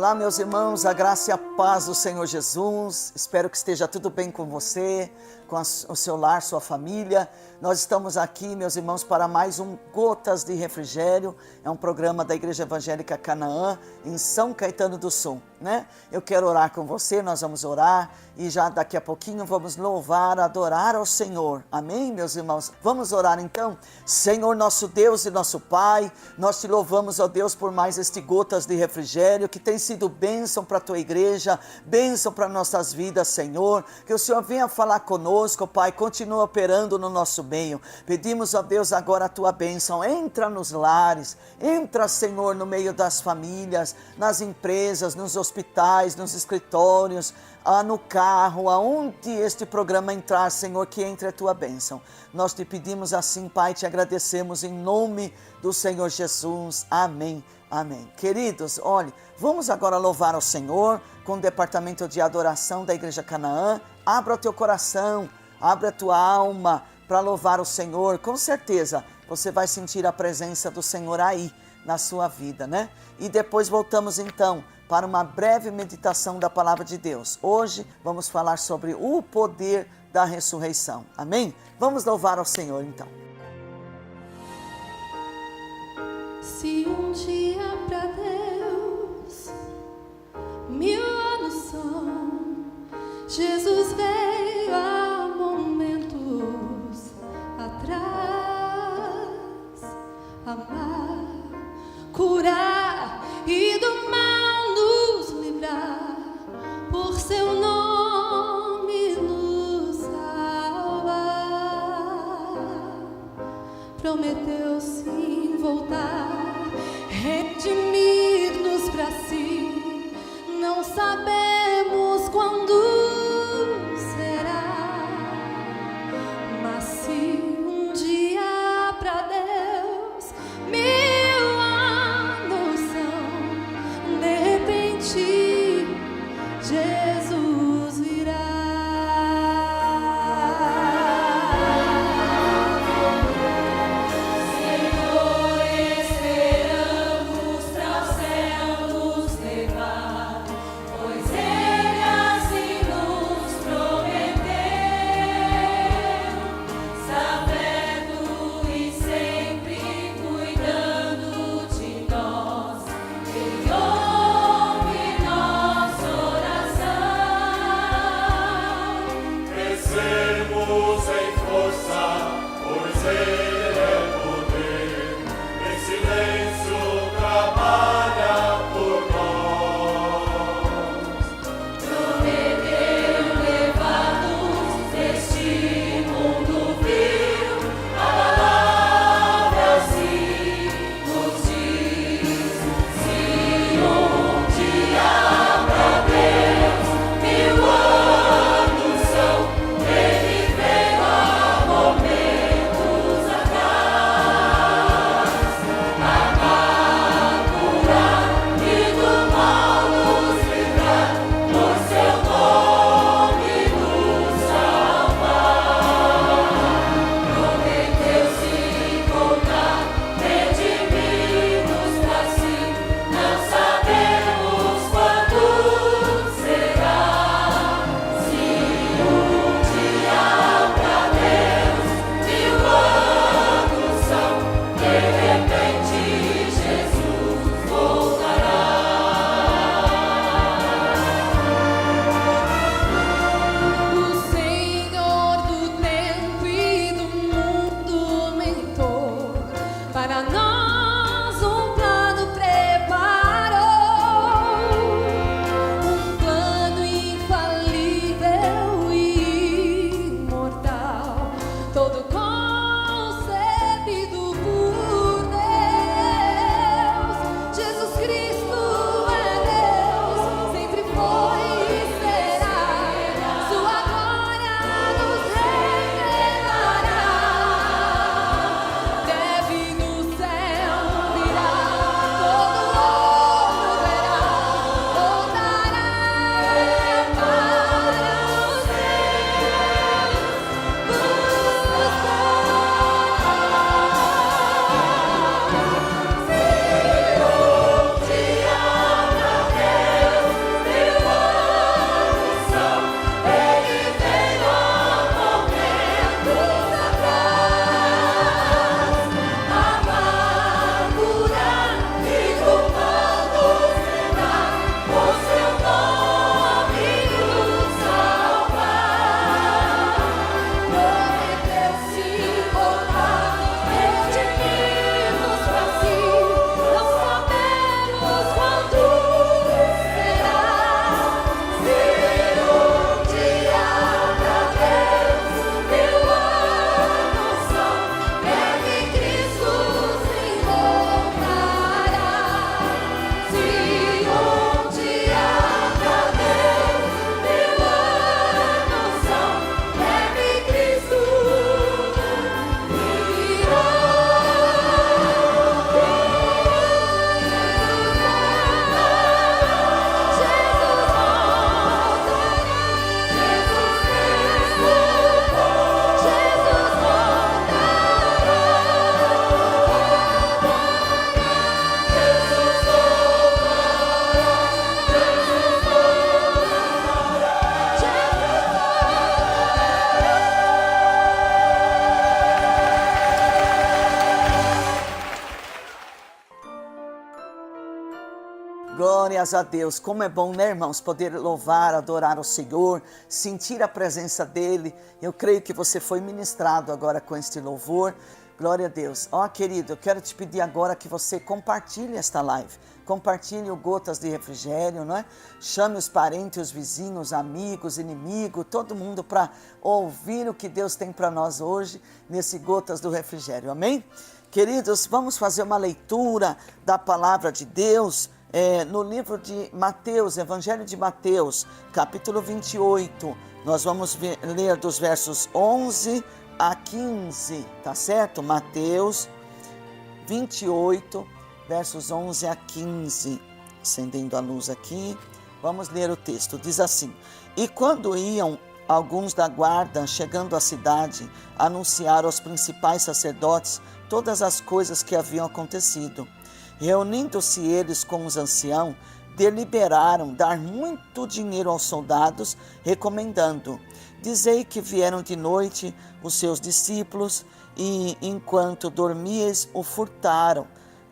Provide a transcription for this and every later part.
Olá, meus irmãos, a graça e a paz do Senhor Jesus. Espero que esteja tudo bem com você, com o seu lar, sua família. Nós estamos aqui, meus irmãos, para mais um Gotas de Refrigério. É um programa da Igreja Evangélica Canaã, em São Caetano do Sul, né? Eu quero orar com você, nós vamos orar e já daqui a pouquinho vamos louvar, adorar ao Senhor. Amém, meus irmãos? Vamos orar então? Senhor, nosso Deus e nosso Pai, nós te louvamos, ó Deus, por mais este Gotas de Refrigério, que tem sido bênção para a tua igreja, bênção para nossas vidas, Senhor. Que o Senhor venha falar conosco, Pai, continua operando no nosso meio. Pedimos, ó Deus, agora a tua bênção. Entra nos lares, entra, Senhor, no meio das famílias, nas empresas, nos hospitais, nos escritórios, no carro, aonde este programa entrar, Senhor, que entre a tua bênção. Nós te pedimos assim, Pai, te agradecemos em nome do Senhor Jesus. Amém. Amém. Queridos, olhe, vamos agora louvar ao Senhor com o departamento de adoração da Igreja Canaã. Abra o teu coração, abra a tua alma para louvar o Senhor. Com certeza você vai sentir a presença do Senhor aí na sua vida, né? E depois voltamos então para uma breve meditação da Palavra de Deus. Hoje vamos falar sobre o poder da ressurreição. Amém? Vamos louvar ao Senhor então. Se um dia pra Deus 1000 anos são, Jesus veio há momentos atrás, amar, curar e do mal nos livrar, por seu nome nos salvar. Prometeu sim voltar, redimir-nos para si, não sabemos quando será, mas se um dia para Deus 1000 anos são, de repente Jesus virá. Momentos Glórias a Deus. Como é bom, né, irmãos, poder louvar, adorar o Senhor, sentir a presença dEle. Eu creio que você foi ministrado agora com este louvor. Glória a Deus. Ó, querido, eu quero te pedir agora que você compartilhe esta live. Compartilhe o Gotas de Refrigério, não é? Chame os parentes, os vizinhos, amigos, inimigos, todo mundo para ouvir o que Deus tem para nós hoje nesse Gotas do Refrigério. Amém? Queridos, vamos fazer uma leitura da palavra de Deus no livro de Mateus, Evangelho de Mateus, capítulo 28. Nós vamos ler dos versos 11 a 15, tá certo? Mateus 28, versos 11 a 15. Acendendo a luz aqui, vamos ler o texto. Diz assim: E quando iam alguns da guarda, chegando à cidade, anunciaram aos principais sacerdotes todas as coisas que haviam acontecido. Reunindo-se eles com os anciãos, deliberaram dar muito dinheiro aos soldados, recomendando: Dizei que vieram de noite os seus discípulos e, enquanto dormíeis, o furtaram.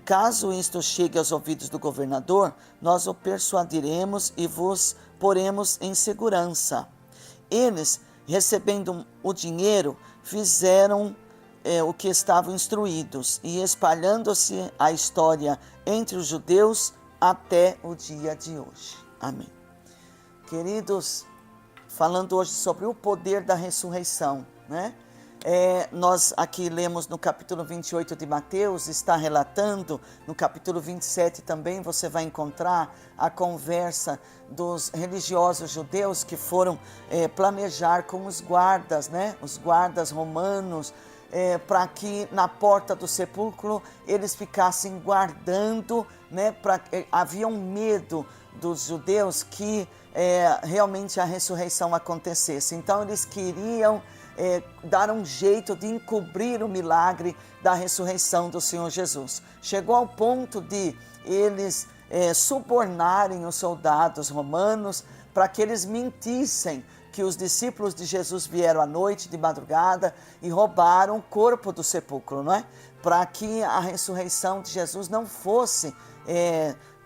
Caso isto chegue aos ouvidos do governador, nós o persuadiremos e vos poremos em segurança. Eles, recebendo o dinheiro, fizeram o que estavam instruídos, e espalhando-se a história entre os judeus até o dia de hoje. Amém. Queridos, falando hoje sobre o poder da ressurreição, né? Nós aqui lemos no capítulo 28 de Mateus, está relatando, no capítulo 27 também você vai encontrar a conversa dos religiosos judeus que foram planejar com os guardas, né? Os guardas romanos, para que na porta do sepulcro eles ficassem guardando, né? Havia um medo dos judeus que realmente a ressurreição acontecesse. Então eles queriam dar um jeito de encobrir o milagre da ressurreição do Senhor Jesus. Chegou ao ponto de eles subornarem os soldados romanos para que eles mentissem que os discípulos de Jesus vieram à noite, de madrugada, e roubaram o corpo do sepulcro, não é? Para que a ressurreição de Jesus não fosse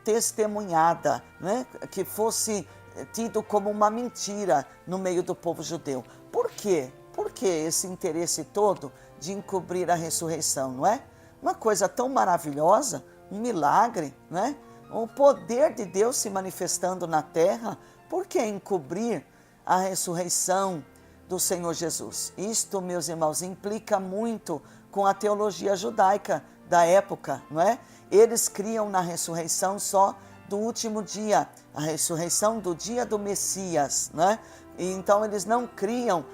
testemunhada, né? Que fosse tido como uma mentira no meio do povo judeu. Por quê? Por que esse interesse todo de encobrir a ressurreição, não é? Uma coisa tão maravilhosa, um milagre, não é? O poder de Deus se manifestando na terra, por que encobrir a ressurreição do Senhor Jesus? Isto, meus irmãos, implica muito com a teologia judaica da época, não é? Eles criam na ressurreição só do último dia, a ressurreição do dia do Messias, não é? E então eles não criam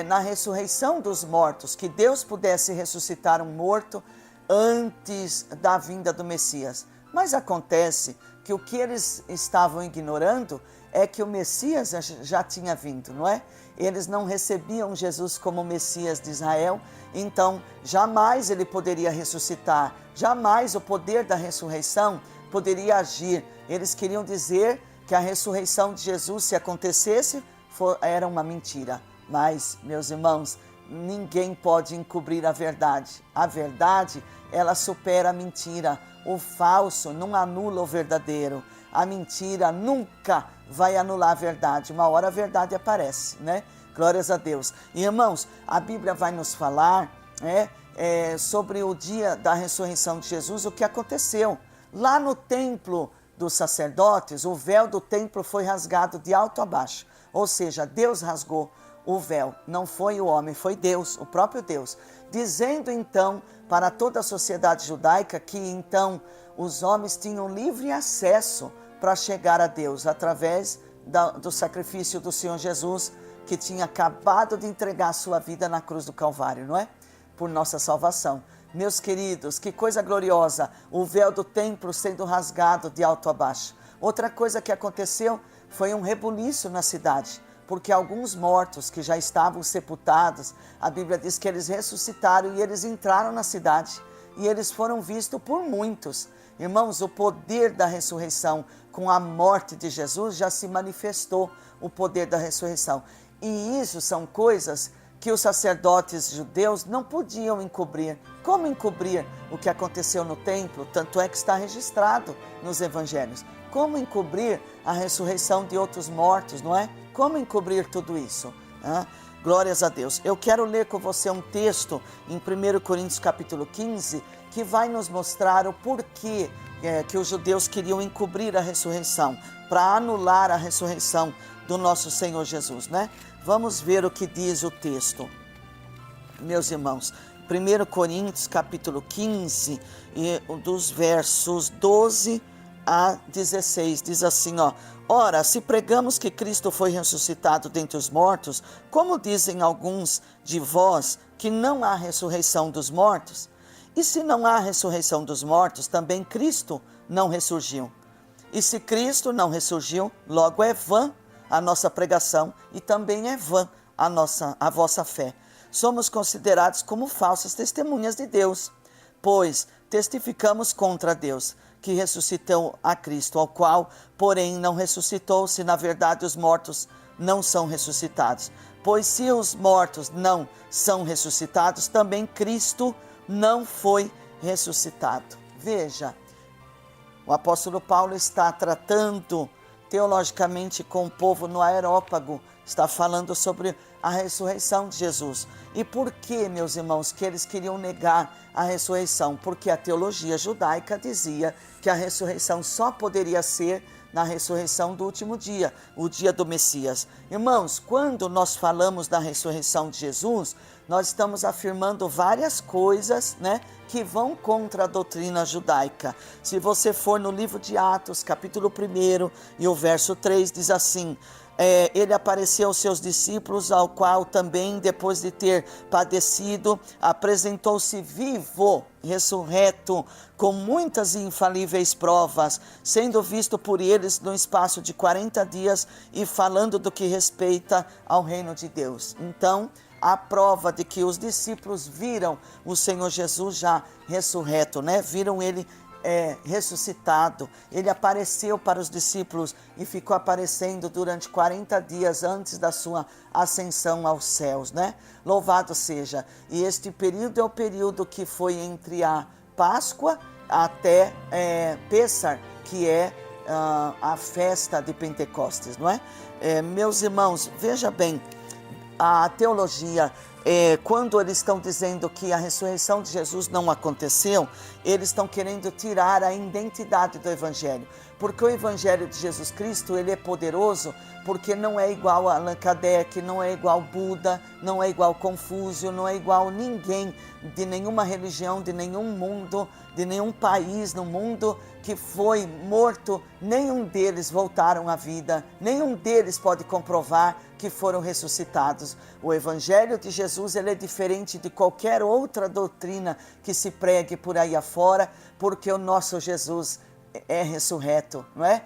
na ressurreição dos mortos, que Deus pudesse ressuscitar um morto antes da vinda do Messias. Mas acontece que o que eles estavam ignorando é que o Messias já tinha vindo, não é? Eles não recebiam Jesus como Messias de Israel, então jamais ele poderia ressuscitar, jamais o poder da ressurreição poderia agir. Eles queriam dizer que a ressurreição de Jesus, se acontecesse, era uma mentira. Mas, meus irmãos, ninguém pode encobrir a verdade. A verdade, ela supera a mentira. O falso não anula o verdadeiro. A mentira nunca vai anular a verdade. Uma hora a verdade aparece, né? Glórias a Deus. E, irmãos, a Bíblia vai nos falar sobre o dia da ressurreição de Jesus, o que aconteceu. Lá no templo dos sacerdotes, o véu do templo foi rasgado de alto a baixo. Ou seja, Deus rasgou o véu. Não foi o homem, foi Deus, o próprio Deus. Dizendo então para toda a sociedade judaica que então os homens tinham livre acesso para chegar a Deus através do sacrifício do Senhor Jesus, que tinha acabado de entregar a sua vida na cruz do Calvário, não é? Por nossa salvação. Meus queridos, que coisa gloriosa, o véu do templo sendo rasgado de alto a baixo. Outra coisa que aconteceu foi um rebuliço na cidade, porque alguns mortos que já estavam sepultados, a Bíblia diz que eles ressuscitaram e eles entraram na cidade e eles foram vistos por muitos. Irmãos, o poder da ressurreição com a morte de Jesus já se manifestou, o poder da ressurreição. E isso são coisas que os sacerdotes judeus não podiam encobrir. Como encobrir o que aconteceu no templo? Tanto é que está registrado nos evangelhos. como encobrir a ressurreição de outros mortos, não é? Como encobrir tudo isso? Glórias a Deus. Eu quero ler com você um texto em 1 Coríntios capítulo 15, que vai nos mostrar o porquê que os judeus queriam encobrir a ressurreição, para anular a ressurreição do nosso Senhor Jesus, né? Vamos ver o que diz o texto, meus irmãos. 1 Coríntios capítulo 15, dos versos 12 a 16, diz assim, Ora, se pregamos que Cristo foi ressuscitado dentre os mortos, como dizem alguns de vós que não há ressurreição dos mortos? E se não há ressurreição dos mortos, também Cristo não ressurgiu. E se Cristo não ressurgiu, logo é vã a nossa pregação e também é vã a vossa fé. Somos considerados como falsas testemunhas de Deus, pois testificamos contra Deus, que ressuscitou a Cristo, ao qual, porém, não ressuscitou, se na verdade os mortos não são ressuscitados. Pois se os mortos não são ressuscitados, também Cristo não foi ressuscitado. Veja, o apóstolo Paulo está tratando teologicamente com o povo no Areópago, está falando sobre a ressurreição de Jesus. E por que, meus irmãos, que eles queriam negar a ressurreição? Porque a teologia judaica dizia que a ressurreição só poderia ser na ressurreição do último dia, o dia do Messias. Irmãos, quando nós falamos da ressurreição de Jesus, nós estamos afirmando várias coisas, né, que vão contra a doutrina judaica. Se você for no livro de Atos, capítulo 1, e o verso 3, diz assim: ele apareceu aos seus discípulos, ao qual também, depois de ter padecido, apresentou-se vivo, ressurreto, com muitas e infalíveis provas, sendo visto por eles no espaço de 40 dias e falando do que respeita ao reino de Deus. Então, a prova de que os discípulos viram o Senhor Jesus já ressurreto, né? Viram ele ressuscitado. Ele apareceu para os discípulos e ficou aparecendo durante 40 dias antes da sua ascensão aos céus, né? Louvado seja. E este período é o período que foi entre a Páscoa até Pêssar, que é a festa de Pentecostes, não é? Meus irmãos, veja bem, a teologia, quando eles estão dizendo que a ressurreição de Jesus não aconteceu, eles estão querendo tirar a identidade do Evangelho. Porque o Evangelho de Jesus Cristo, ele é poderoso, porque não é igual a Allan Kardec, não é igual Buda, não é igual Confúcio, não é igual ninguém de nenhuma religião, de nenhum mundo, de nenhum país no mundo que foi morto. Nenhum deles voltaram à vida, nenhum deles pode comprovar que foram ressuscitados. O Evangelho de Jesus, ele é diferente de qualquer outra doutrina que se pregue por aí afora, porque o nosso Jesus é ressurreto, não é?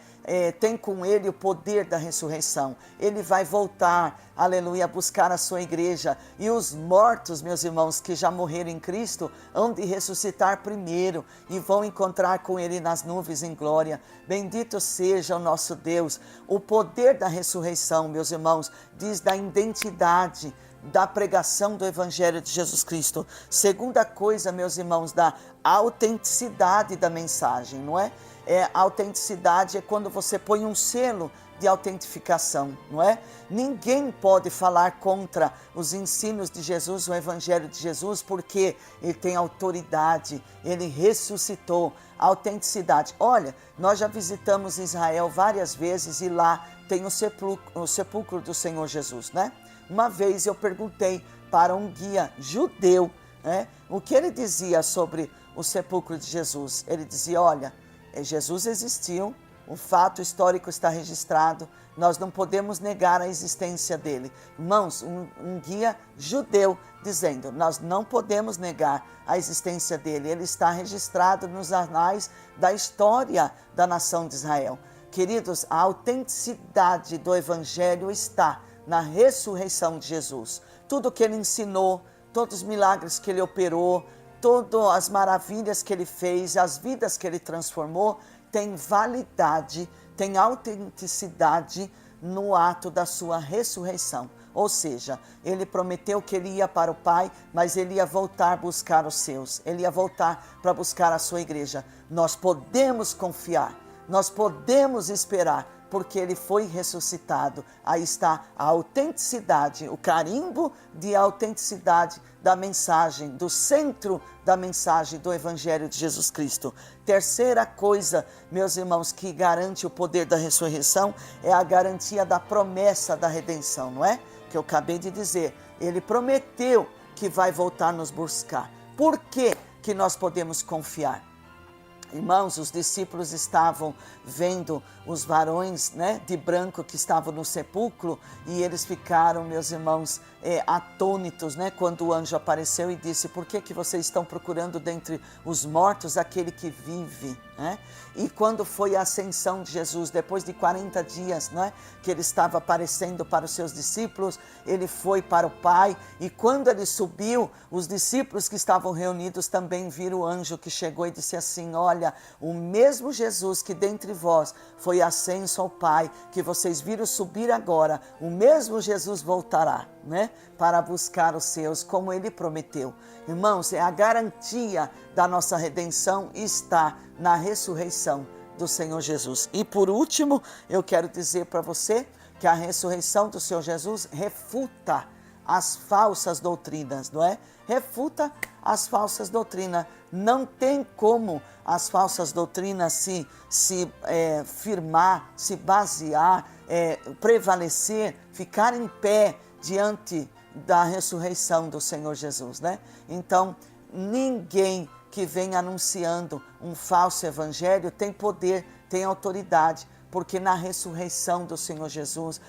Tem com ele o poder da ressurreição. Ele vai voltar, aleluia, a buscar a sua igreja. E os mortos, meus irmãos, que já morreram em Cristo, hão de ressuscitar primeiro e vão encontrar com ele nas nuvens em glória. Bendito seja o nosso Deus. O poder da ressurreição, meus irmãos, diz da identidade da pregação do Evangelho de Jesus Cristo. Segunda coisa, meus irmãos, da autenticidade da mensagem, não é? A autenticidade é quando você põe um selo de autentificação, não é? Ninguém pode falar contra os ensinos de Jesus, o Evangelho de Jesus, porque ele tem autoridade, ele ressuscitou. Autenticidade. Olha, nós já visitamos Israel várias vezes e lá tem o sepulcro do Senhor Jesus, né? Uma vez eu perguntei para um guia judeu, né, o que ele dizia sobre o sepulcro de Jesus. Ele dizia: olha, Jesus existiu, o fato histórico está registrado, nós não podemos negar a existência dele. Irmãos, um guia judeu dizendo: nós não podemos negar a existência dele, ele está registrado nos anais da história da nação de Israel. Queridos, a autenticidade do Evangelho está na ressurreição de Jesus. Tudo que ele ensinou, todos os milagres que ele operou, todas as maravilhas que ele fez, as vidas que ele transformou, tem validade, tem autenticidade no ato da sua ressurreição. Ou seja, ele prometeu que ele ia para o Pai, mas ele ia voltar buscar os seus, ele ia voltar para buscar a sua igreja. Nós podemos confiar nós podemos esperar, porque ele foi ressuscitado. Aí está a autenticidade, o carimbo de autenticidade da mensagem, do centro da mensagem do Evangelho de Jesus Cristo. Terceira coisa, meus irmãos, que garante o poder da ressurreição é a garantia da promessa da redenção, não é? Que eu acabei de dizer. Ele prometeu que vai voltar nos buscar. Por que que nós podemos confiar? Irmãos, os discípulos estavam vendo os varões, né, de branco que estavam no sepulcro, e eles ficaram, meus irmãos, atônitos, né, quando o anjo apareceu e disse: por que vocês estão procurando dentre os mortos aquele que vive? Né? E quando foi a ascensão de Jesus, depois de 40 dias, né, que ele estava aparecendo para os seus discípulos, ele foi para o Pai, e quando ele subiu, os discípulos que estavam reunidos também viram o anjo que chegou e disse assim: olha, o mesmo Jesus que dentre vós foi ascenso ao Pai, que vocês viram subir agora, o mesmo Jesus voltará, né, para buscar os seus, como ele prometeu. Irmãos, a garantia da nossa redenção está na ressurreição do Senhor Jesus. E por último, eu quero dizer para você que a ressurreição do Senhor Jesus refuta as falsas doutrinas, não é? Refuta as falsas doutrinas. Não tem como as falsas doutrinas se firmar, se basear, prevalecer, ficar em pé diante da ressurreição do Senhor Jesus, né? Então, ninguém que vem anunciando um falso evangelho tem poder, tem autoridade, porque na ressurreição do Senhor Jesus,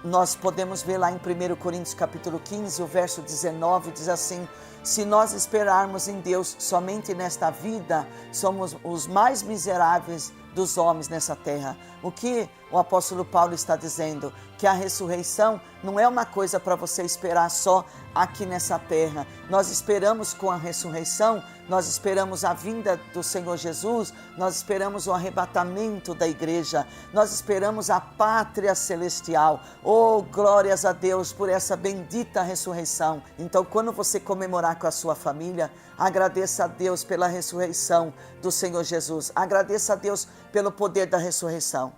nós podemos ver lá em 1 Coríntios capítulo 15, o verso 19, diz assim: se nós esperarmos em Deus somente nesta vida, somos os mais miseráveis dos homens nessa terra. O que o apóstolo Paulo está dizendo? Que a ressurreição não é uma coisa para você esperar só aqui nessa terra. Nós esperamos com a ressurreição, nós esperamos a vinda do Senhor Jesus, nós esperamos o arrebatamento da igreja, nós esperamos a pátria celestial. Oh, glórias a Deus por essa bendita ressurreição. Então, quando você comemorar com a sua família, agradeça a Deus pela ressurreição do Senhor Jesus. Agradeça a Deus pelo poder da ressurreição.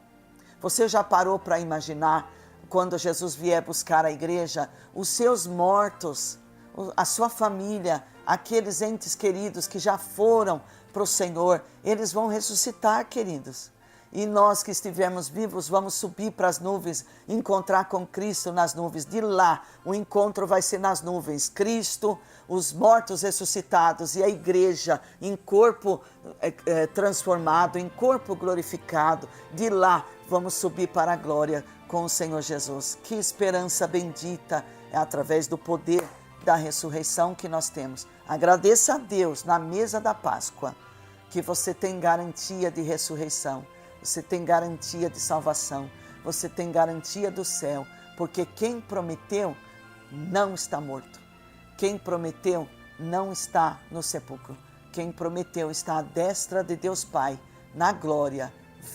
Você já parou para imaginar, quando Jesus vier buscar a igreja, os seus mortos, a sua família, aqueles entes queridos que já foram para o Senhor, eles vão ressuscitar, queridos. E nós que estivermos vivos vamos subir para as nuvens, encontrar com Cristo nas nuvens. De lá, o encontro vai ser nas nuvens. Cristo, os mortos ressuscitados e a igreja em corpo transformado, em corpo glorificado. De lá, vamos subir para a glória com o Senhor Jesus. Que esperança bendita é através do poder da ressurreição que nós temos. Agradeça a Deus na mesa da Páscoa, que você tem garantia de ressurreição. Você tem garantia de salvação, você tem garantia do céu, porque quem prometeu não está morto. Quem prometeu não está no sepulcro. Quem prometeu está à destra de Deus Pai, na glória,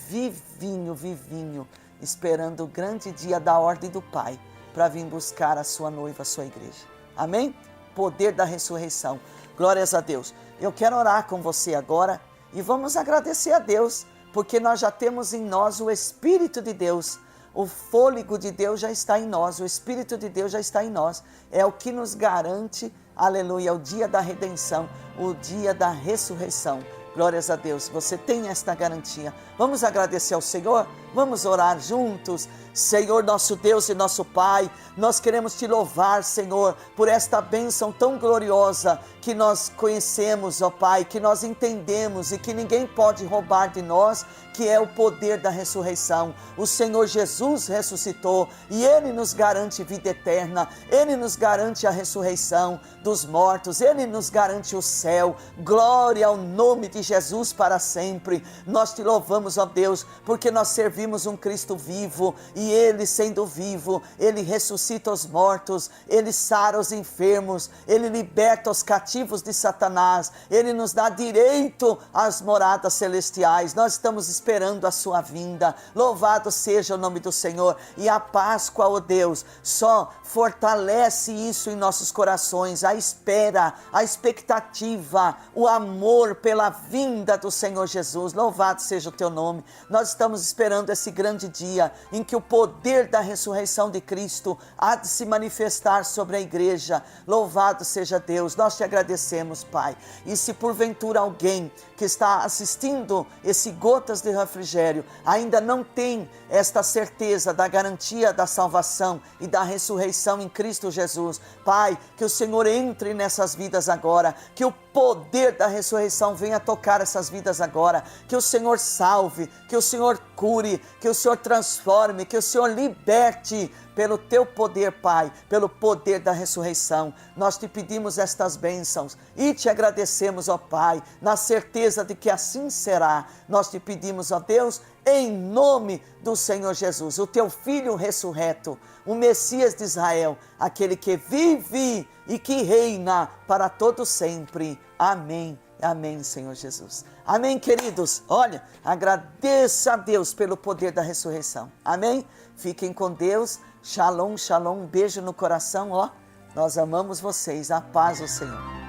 vivinho, vivinho, esperando o grande dia da ordem do Pai, para vir buscar a sua noiva, a sua igreja. Amém? Poder da ressurreição. Glórias a Deus. Eu quero orar com você agora e vamos agradecer a Deus, porque nós já temos em nós o Espírito de Deus, o fôlego de Deus já está em nós, o Espírito de Deus já está em nós, é o que nos garante, aleluia, o dia da redenção, o dia da ressurreição. Glórias a Deus, você tem esta garantia. Vamos agradecer ao Senhor? Vamos orar juntos. Senhor, nosso Deus e nosso Pai, nós queremos te louvar, Senhor, por esta bênção tão gloriosa que nós conhecemos, ó Pai, que nós entendemos e que ninguém pode roubar de nós, que é o poder da ressurreição. O Senhor Jesus ressuscitou e Ele nos garante vida eterna, Ele nos garante a ressurreição dos mortos, Ele nos garante o céu. Glória ao nome de Jesus para sempre. Nós te louvamos, ó Deus, porque nós servimos um Cristo vivo e Ele, sendo vivo, Ele ressuscita os mortos, Ele sara os enfermos, Ele liberta os cativos de Satanás, Ele nos dá direito às moradas celestiais. Nós estamos esperando a sua vinda. Louvado seja o nome do Senhor. E a Páscoa, ó Deus, só fortalece isso em nossos corações, a espera, a expectativa, o amor pela vida vinda do Senhor Jesus. Louvado seja o teu nome. Nós estamos esperando esse grande dia em que o poder da ressurreição de Cristo há de se manifestar sobre a igreja. Louvado seja Deus. Nós te agradecemos, Pai. E se porventura alguém que está assistindo esse Gotas de Refrigério ainda não tem esta certeza da garantia da salvação e da ressurreição em Cristo Jesus, Pai, que o Senhor entre nessas vidas agora, que o poder da ressurreição venha tocar essas vidas agora, que o Senhor salve, que o Senhor cure, que o Senhor transforme, que o Senhor liberte pelo teu poder, Pai, pelo poder da ressurreição. Nós te pedimos estas bênçãos e te agradecemos, ó Pai, na certeza de que assim será. Nós te pedimos, ó Deus, em nome do Senhor Jesus, o teu Filho ressurreto, o Messias de Israel, aquele que vive e que reina para todo sempre. Amém. Amém, Senhor Jesus. Amém, queridos. Olha, agradeça a Deus pelo poder da ressurreição. Amém? Fiquem com Deus. Shalom, shalom. Um beijo no coração, ó. Nós amamos vocês. A paz do Senhor.